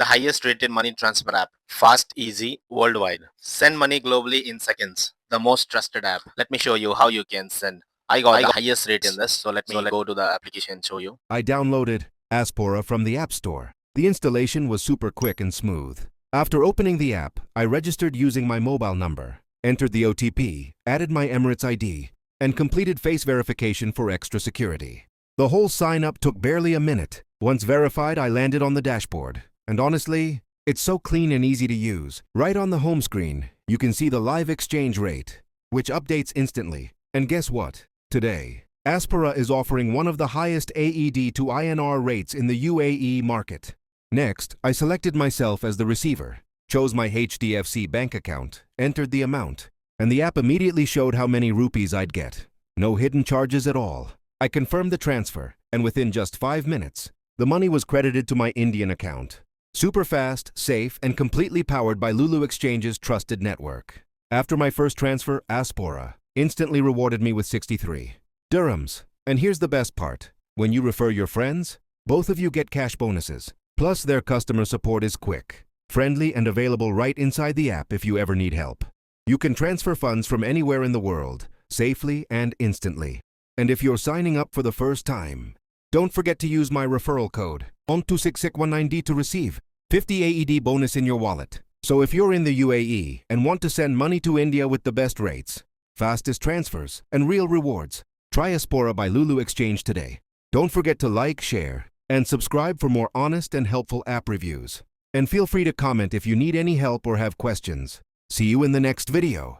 the highest rated money transfer app. Fast, easy, worldwide. Send money globally in seconds. The most trusted app. Let me show you how you can send. I got the highest rate in this, so let me go to the application and show you. I downloaded Aspora from the App Store. The installation was super quick and smooth. After opening the app, I registered using my mobile number, entered the OTP, added my Emirates ID, and completed face verification for extra security. The whole sign-up took barely a minute. Once verified, I landed on the dashboard. And honestly, it's so clean and easy to use. Right on the home screen, you can see the live exchange rate, which updates instantly. And guess what? Today, Aspora is offering one of the highest AED to INR rates in the UAE market. Next, I selected myself as the receiver, chose my HDFC bank account, entered the amount, and the app immediately showed how many rupees I'd get. No hidden charges at all. I confirmed the transfer, and within just 5 minutes, the money was credited to my Indian account. Super fast, safe, and completely powered by Lulu Exchange's trusted network. After my first transfer, Aspora instantly rewarded me with 63 dirhams. And here's the best part. When you refer your friends, both of you get cash bonuses. Plus, their customer support is quick, friendly, and available right inside the app if you ever need help. You can transfer funds from anywhere in the world, safely and instantly. And if you're signing up for the first time, don't forget to use my referral code ON26619D to receive 50 AED bonus in your wallet. So if you're in the UAE and want to send money to India with the best rates, fastest transfers, and real rewards, try Aspora by Lulu Exchange today. Don't forget to like, share, and subscribe for more honest and helpful app reviews. And feel free to comment if you need any help or have questions. See you in the next video.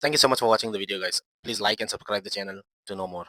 Thank you so much for watching the video, guys. Please like and subscribe the channel to know more.